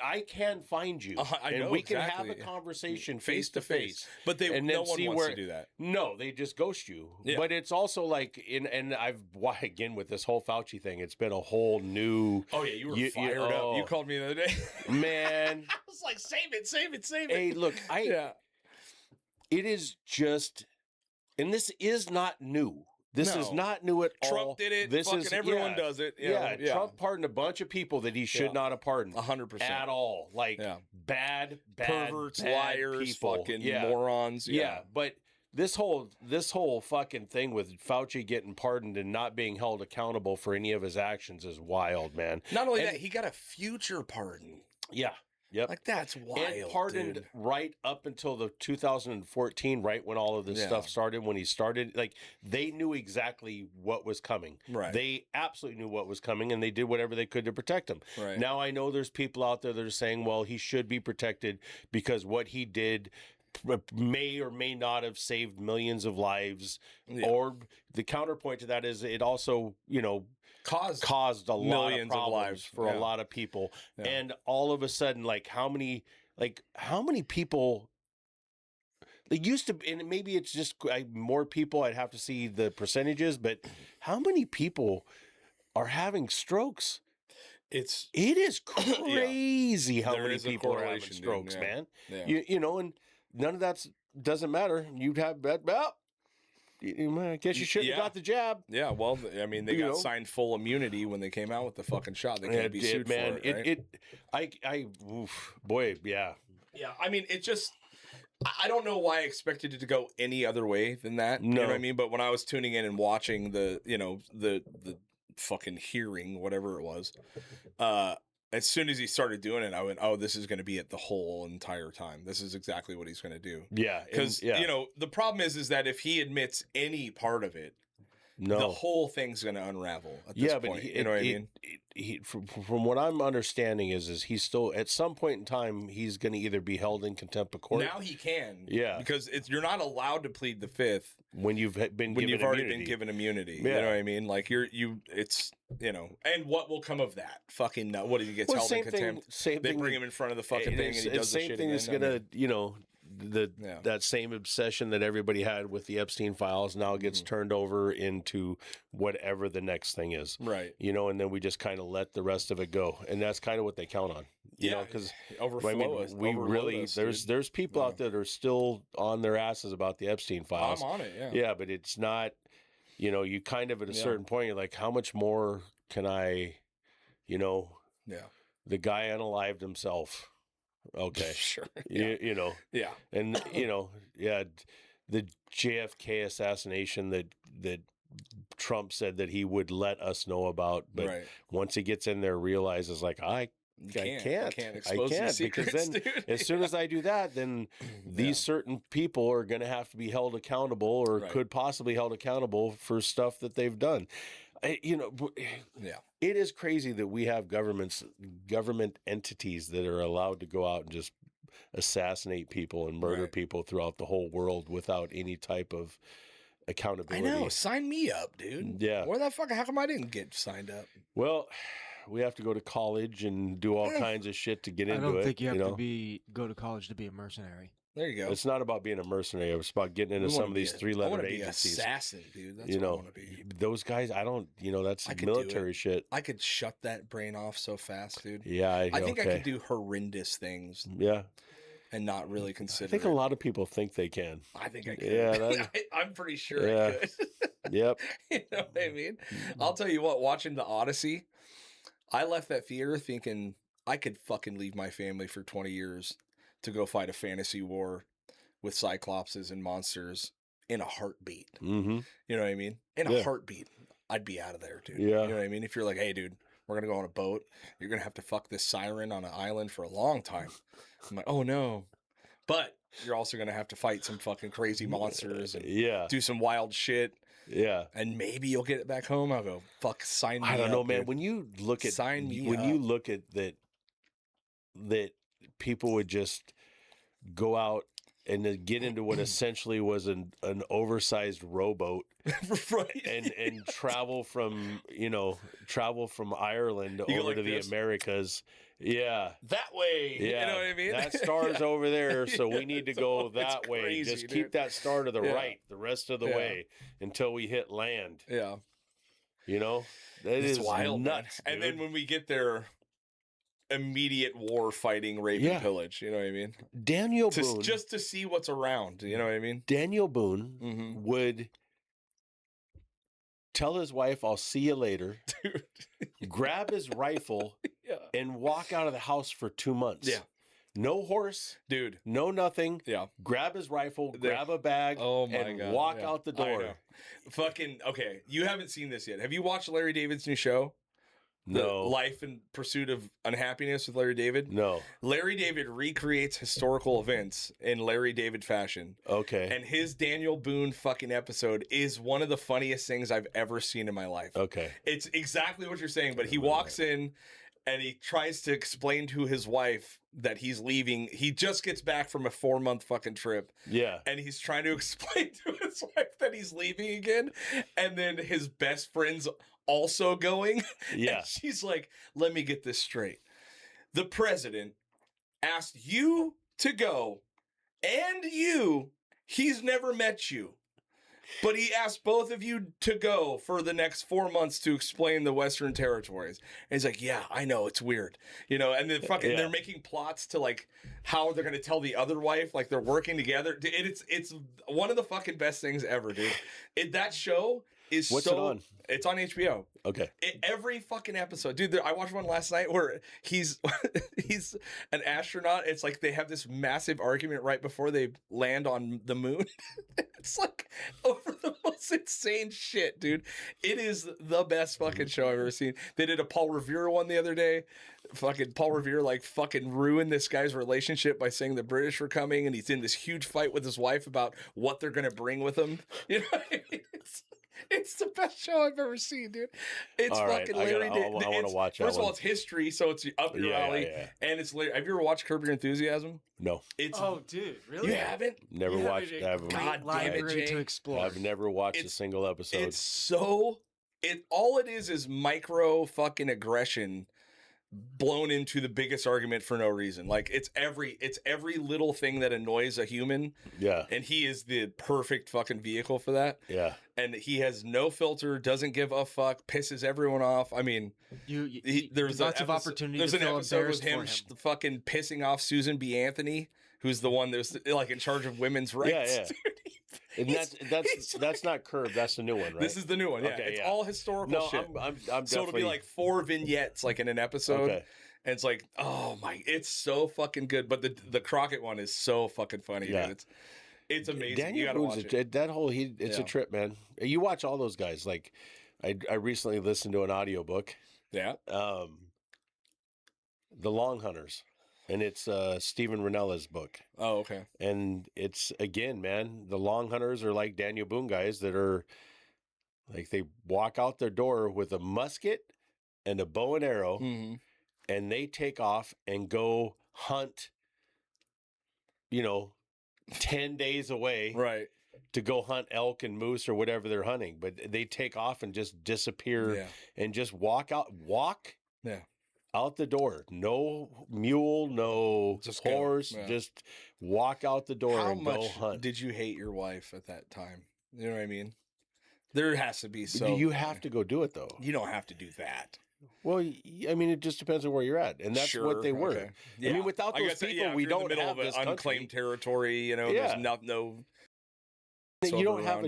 I can find you, I and know, we can exactly. have a conversation face to face. But and no then one see wants where, to do that. No, they just ghost you. Yeah. But it's also like why again with this whole Fauci thing, it's been a whole new. Oh yeah, you were fired up. You called me the other day, man. I was like, save it. Hey, look, it is just, and this is not new. This is not new at all. Trump did it. This fucking everyone does it. Yeah, Trump pardoned a bunch of people that he should not have pardoned. 100% at all. Like bad perverts, bad liars, people. fucking morons. Yeah, but this whole fucking thing with Fauci getting pardoned and not being held accountable for any of his actions is wild, man. Not only that, he got a future pardon. Yeah. Yep. Like that's wild. And pardoned right up until the 2014, right when all of this stuff started. When he started, like they knew exactly what was coming. Right. They absolutely knew what was coming, and they did whatever they could to protect him. Right. Now I know there's people out there that are saying, well, he should be protected because what he did may or may not have saved millions of lives. Yeah. Or the counterpoint to that is it also, caused a lot of problems lives for a lot of people. Yeah. And all of a sudden, how many people it used to, and maybe it's just more people, I'd have to see the percentages, but how many people are having strokes? It is crazy how many people are having strokes, man. Yeah. And none of that doesn't matter. You'd have that. Well, I guess you shouldn't have got the jab. Yeah, well, I mean, they got signed full immunity when they came out with the fucking shot. They can't be sued for it, right? Boy, yeah. Yeah, I mean, it just, I don't know why I expected it to go any other way than that. No. You know what I mean? But when I was tuning in and watching the fucking hearing, whatever it was, as soon as he started doing it, I went, oh, this is going to be it the whole entire time. This is exactly what he's going to do. Yeah. Because, the problem is that if he admits any part of it, the whole thing's going to unravel at this point. You know what I mean? From what I'm understanding is he's still, at some point in time, he's going to either be held in contempt of court. Now he can. Yeah. Because you're not allowed to plead the fifth. When you've already been given immunity. Yeah. You know what I mean? Like and what will come of that? Fucking, what did he get held in contempt? They bring him in front of the fucking thing and he does the shit again. Same thing is going to, that same obsession that everybody had with the Epstein files now gets turned over into whatever the next thing is. Right. And then we just kind of let the rest of it go. And that's kind of what they count on. Because there's people out there that are still on their asses about the Epstein files. I'm on it, yeah. Yeah, but it's not, you kind of at a certain point, you're like, how much more can I, the guy unalived himself. Okay. Sure. Yeah. Yeah. And, the JFK assassination that Trump said that he would let us know about. But once he gets in there, realizes I can't expose these secrets, because then dude. As soon as I do that, then these certain people are going to have to be held accountable or could possibly held accountable for stuff that they've done. It is crazy that we have government entities that are allowed to go out and just assassinate people and murder people throughout the whole world without any type of accountability. I know. Sign me up, dude. Yeah. Where the fuck? How come I didn't get signed up? Well, we have to go to college and do all kinds of shit to get into it. I don't think you have to go to college to be a mercenary. There you go. It's not about being a mercenary. It's about getting into some of these three-lettered agencies. I want to be assassin, dude. That's what I want to be. Those guys, that's military shit. I could shut that brain off so fast, dude. Yeah, I think I could do horrendous things. Yeah. And not really consider I think a lot of people think they can. I think I could. Yeah, I'm pretty sure I could. Yep. You know what I mean? I'll tell you what, watching the Odyssey, I left that theater thinking I could fucking leave my family for 20 years to go fight a fantasy war with cyclopses and monsters in a heartbeat. Mm-hmm. You know what I mean? In a heartbeat, I'd be out of there, dude. Yeah. You know what I mean? If you're like, hey, dude, We're going to go on a boat. You're going to have to fuck this siren on an island for a long time. I'm like, oh no. But you're also going to have to fight some fucking crazy monsters and do some wild shit. Yeah. And maybe you'll get it back home. I'll go, fuck, sign me up. I don't know, man. Dude. When you look at you look at that people would just go out and then get into what essentially was an oversized rowboat, right? And travel from Ireland over like to the Americas. Yeah, that way. Yeah, you know what I mean. That star's over there, so we need to go that it's way. Crazy, just dude. keep that star to the right the rest of the way until we hit land. Yeah, that it's is wild, nuts. Man. And then when we get there, immediate war fighting, rape, and pillage. You know what I mean? Daniel Boone, just to see what's around. You know what I mean? Daniel Boone would tell his wife, "I'll see you later." Dude. Grab his rifle and walk out of the house for 2 months. Yeah. No horse. Dude. No nothing. Yeah. Grab his rifle, grab a bag, and walk out the door. Fucking, okay. You haven't seen this yet. Have you watched Larry David's new show? No. The Life and Pursuit of Unhappiness with Larry David? No. Larry David recreates historical events in Larry David fashion. Okay. And his Daniel Boone fucking episode is one of the funniest things I've ever seen in my life. Okay. It's exactly what you're saying, but he walks in and he tries to explain to his wife that he's leaving. He just gets back from a 4-month fucking trip. Yeah. And he's trying to explain to his wife that he's leaving again. And then his best friend's also going. Yeah. And she's like, let me get this straight. The president asked you to go, and he's never met you. But he asked both of you to go for the next 4 months to explain the Western territories. And he's like, yeah, I know, it's weird. And then fucking they're making plots to like how they're going to tell the other wife, like they're working together. It's one of the fucking best things ever, dude. That show is What's it on? It's on HBO. Okay. Every fucking episode. Dude, I watched one last night where he's an astronaut. It's like they have this massive argument right before they land on the moon. It's like over the most insane shit, dude. It is the best fucking show I've ever seen. They did a Paul Revere one the other day. Fucking Paul Revere like fucking ruined this guy's relationship by saying the British were coming, and he's in this huge fight with his wife about what they're going to bring with them. You know what I mean? It's the best show I've ever seen, dude. It's right. fucking Larry David. I want to watch that. First of all, it's history, so it's up your alley. Yeah. And it's Larry. Have you ever watched Curb Your Enthusiasm? No. Oh, dude, really? You haven't? Never watched. God damn it, library to explore. I've never watched a single episode. It's so. All it is micro fucking aggression blown into the biggest argument for no reason. Like it's every little thing that annoys a human. Yeah. And he is the perfect fucking vehicle for that. Yeah. And he has no filter, doesn't give a fuck, pisses everyone off. I mean, there's lots of opportunity. There's to an feel episode with embarrassed him fucking pissing off Susan B. Anthony, who's the one that's like in charge of women's rights. Yeah. And that's not Curb. That's the new one, right? This is the new one. Yeah, it's all historical shit. I'm so it'll be like 4 vignettes, like in an episode. Okay. And it's like, oh my, it's so fucking good. But the Crockett one is so fucking funny. Yeah. Dude. It's amazing. Daniel you gotta Boone's watch it. That whole it's a trip, man. You watch all those guys. Like, I recently listened to an audiobook. Yeah. The Long Hunters. And it's Stephen Ranella's book. Oh, okay. And it's, again, man, the Long Hunters are like Daniel Boone guys that are, like, they walk out their door with a musket and a bow and arrow, and they take off and go hunt, 10 days away. Right. To go hunt elk and moose or whatever they're hunting. But they take off and just disappear and just walk out. Yeah. Out the door. No mule, no horse. Just walk out the door and go hunt. Did you hate your wife at that time? You know what I mean? There has to be You have to go do it, though. You don't have to do that. Well, I mean, it just depends on where you're at. And that's what they were. Okay. Yeah. I mean, without those people, we don't have this unclaimed territory. There's no... You don't have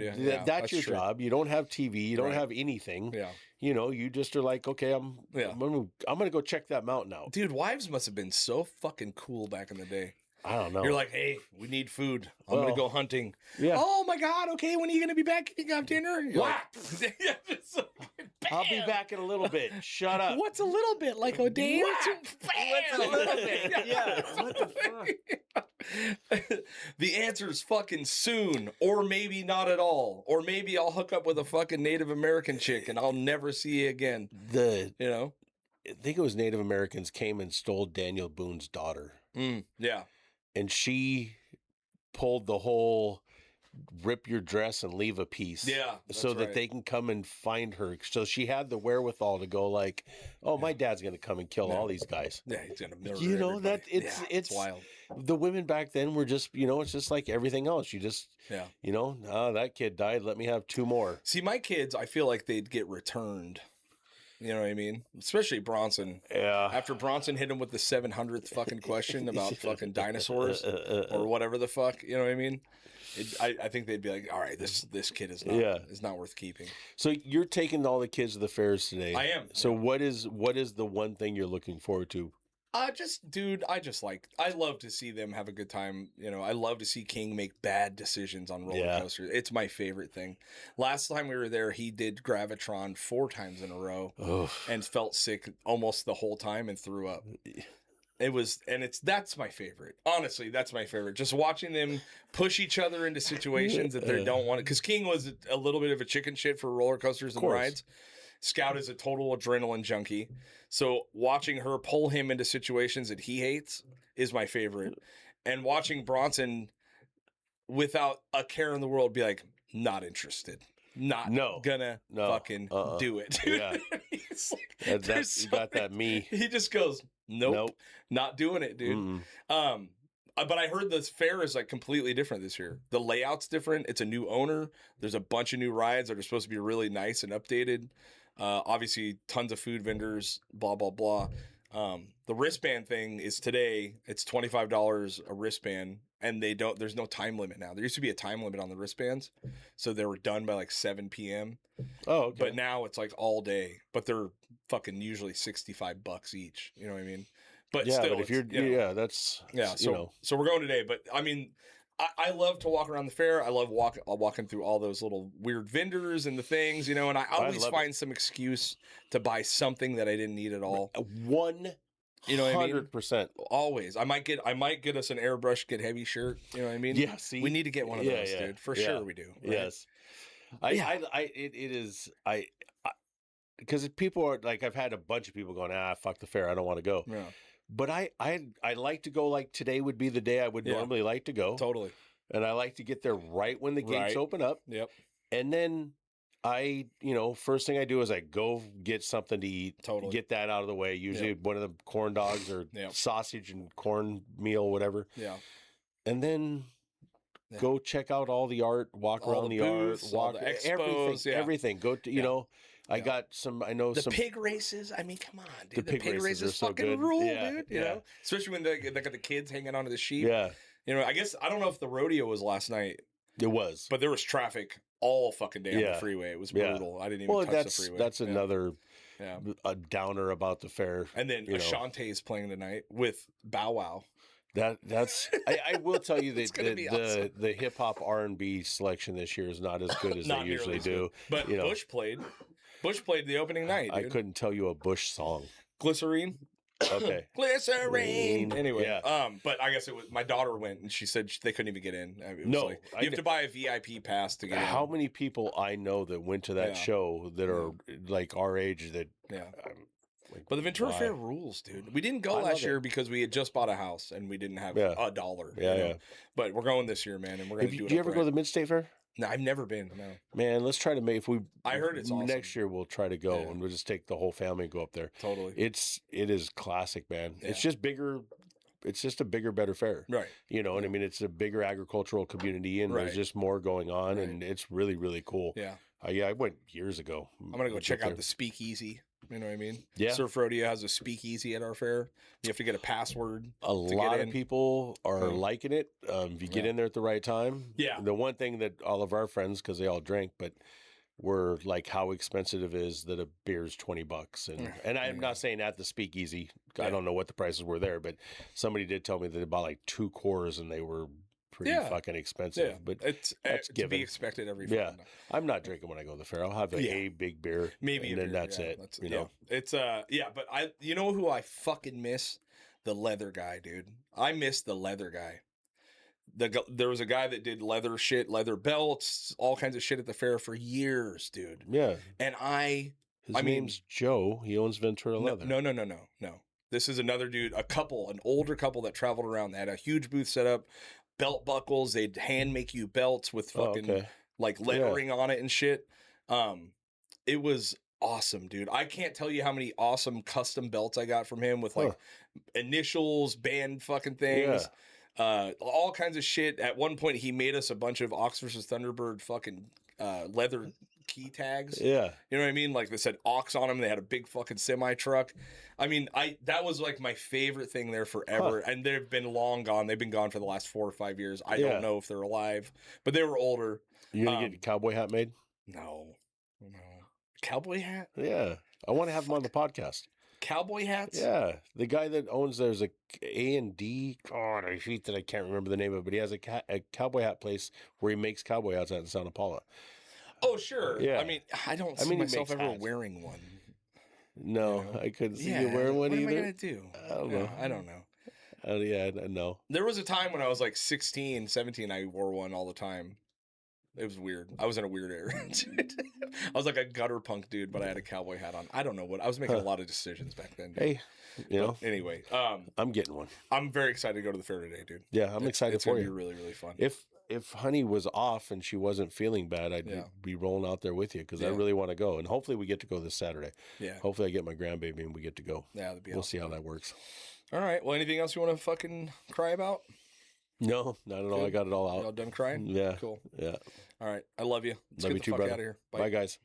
that's your job. You don't have TV. You don't have anything. Yeah. You just are like, okay, I'm gonna go check that mountain out. Dude, wives must have been so fucking cool back in the day. I don't know. You're like, hey, we need food. I'm gonna go hunting. Yeah. Oh my God. Okay, when are you gonna be back? You got dinner? You're what? Like, just I'll be back in a little bit. Shut up. What's a little bit like a day or two? What's a little bit? Yeah. What the fuck? The answer's fucking soon, or maybe not at all, or maybe I'll hook up with a fucking Native American chick and I'll never see you again. You know, I think it was Native Americans came and stole Daniel Boone's daughter. Yeah, and she pulled the whole rip your dress and leave a piece. Yeah, so that they can come and find her. So she had the wherewithal to go like, oh, my dad's going to come and kill all these guys. Yeah, he's going to murder know, everybody. it's wild. The women back then were just, it's just like everything else. You just, that kid died. Let me have 2 more. See, my kids, I feel like they'd get returned. You know what I mean? Especially Bronson. Yeah. After Bronson hit him with the 700th fucking question about fucking dinosaurs or whatever the fuck, you know what I mean? I think they'd be like, all right, this kid is not worth keeping. So you're taking all the kids to the fairs today. I am. So what is the one thing you're looking forward to? I love to see them have a good time. I love to see King make bad decisions on roller coasters. It's my favorite thing. Last time we were there, he did Gravitron 4 times in a row and felt sick almost the whole time and threw up. That's my favorite. Honestly, that's my favorite. Just watching them push each other into situations that they don't want. Because King was a little bit of a chicken shit for roller coasters and rides. Scout is a total adrenaline junkie. So watching her pull him into situations that he hates is my favorite. And watching Bronson without a care in the world be like, not interested. Not gonna fucking do it. Dude. Yeah. He's like, you got that me. He just goes, nope, not doing it, dude. But I heard this fair is like completely different this year. The layout's different. It's a new owner. There's a bunch of new rides that are supposed to be really nice and updated. Obviously, tons of food vendors, blah, blah, blah. The wristband thing is today. It's $25 a wristband, and there's no time limit now. There used to be a time limit on the wristbands, so they were done by like 7 p.m. Oh, okay. But now it's like all day. But they're fucking usually $65 each. You know what I mean? But still, but if you're, that's So we're going today. But I mean, I love to walk around the fair. I love walking through all those little weird vendors and the things, and I always find some excuse to buy something that I didn't need at all. 100%. Always. I might get us an Airbrush Get Heavy shirt. You know what I mean? Yeah. See, we need to get one of those, dude. For sure, we do. Right? Yes. Because people are like, I've had a bunch of people going, fuck the fair, I don't want to go. Yeah. But I like to go, like today would be the day I would normally like to go. Totally. And I like to get there right when the gates open up. Yep. And then first thing I do is I go get something to eat. Totally. Get that out of the way. Usually one of the corn dogs or sausage and corn meal, whatever. Yeah. And then go check out all the art, walk around the booths, art, walk all the expos, everything. Go to, I got some, the pig races. I mean, come on, dude. The pig races are fucking so good. rule, dude. You know? Especially when they got the kids hanging onto the sheep. Yeah. I guess, I don't know if the rodeo was last night. It was. But there was traffic all fucking day on the freeway. It was brutal. I didn't even touch the freeway. That's another a downer about the fair. And then Ashante is playing tonight with Bow Wow. That's I will tell you that awesome. the hip hop R&B selection this year is not as good as they usually do. But Bush played the opening night, dude. I couldn't tell you a Bush song. Glycerine. Okay. Glycerine. Anyway, but I guess it was my daughter went and she said they couldn't even get in. You have to buy a VIP pass to get in. How many people I know that went to that show that are like our age that but the Ventura Fair rules, dude. We didn't go last year because we had just bought a house and we didn't have $1. Yeah. But we're going this year, man, and we're going to do it. Did you ever go to the Mid-State Fair? No, I've never been. No. Man, let's try to make. I heard it's awesome. Next year we'll try to go and we'll just take the whole family and go up there. Totally. It is classic, man. Yeah. It's just bigger. It's just a bigger, better fair. Right. You know what I mean? It's a bigger agricultural community and there's just more going on and it's really, really cool. Yeah. I went years ago. I'm going to go check out the Speakeasy. You know what I mean? Yeah. Surf Rodeo has a Speakeasy at our fair. You have to get a password. A lot of people are liking it. If you get in there at the right time. Yeah. The one thing that all of our friends, because they all drink, but were like how expensive it is that a beer's $20. And I'm not saying at the Speakeasy. I don't know what the prices were there, but somebody did tell me that they bought like 2 cores and they were pretty fucking expensive. But it's that's to given. be expected every Yeah, fucking time. I'm not drinking when I go to the fair. I'll have a big beer, Maybe, and then that's it. You know, it's but you know who I fucking miss? The leather guy, dude. I miss the leather guy. There was a guy that did leather shit, leather belts, all kinds of shit at the fair for years, dude. Yeah, and his name's Joe. He owns Ventura Leather. No. This is another dude, an older couple that traveled around. They had a huge booth set up, belt buckles. They'd hand make you belts with fucking like lettering on it and shit. It was awesome, dude. I can't tell you how many awesome custom belts I got from him with like initials, band fucking things. All kinds of shit. At one point, he made us a bunch of Ox versus Thunderbird fucking leather key tags. Yeah. You know what I mean? Like they said Ox on them. They had a big fucking semi truck. I mean, that was like my favorite thing there forever. And they've been long gone. They've been gone for the last 4 or 5 years. I don't know if they're alive, but they were older. You gonna get a cowboy hat made? No. Cowboy hat? Yeah. I want to have him on the podcast. Cowboy hats? Yeah. The guy that owns there's a A&D. God, I hate that I can't remember the name of it, but he has a cowboy hat place where he makes cowboy hats out in Santa Paula. Oh, sure. Yeah. I mean, I don't see myself ever wearing one. No, I couldn't see you wearing one either. What am I going to do? I don't know. I don't know. Yeah, no. There was a time when I was like 16, 17, I wore one all the time. It was weird. I was in a weird era. I was like a gutter punk dude, but I had a cowboy hat on. I don't know what. I was making a lot of decisions back then. Dude. Hey, Anyway, I'm getting one. I'm very excited to go to the fair today, dude. Yeah, I'm excited for you. It's going to be really, really fun. If Honey was off and she wasn't feeling bad, I'd be rolling out there with you because I really want to go. And hopefully we get to go this Saturday. Yeah. Hopefully I get my grandbaby and we get to go. Yeah, that'd be We'll awesome. see how that works. All right. Well, anything else you want to fucking cry about? No, not at all. I got it all out. You all done crying? Yeah. Cool. Yeah. All right. I love you. Let's Love get you the too, fuck brother. out of here. Bye, guys.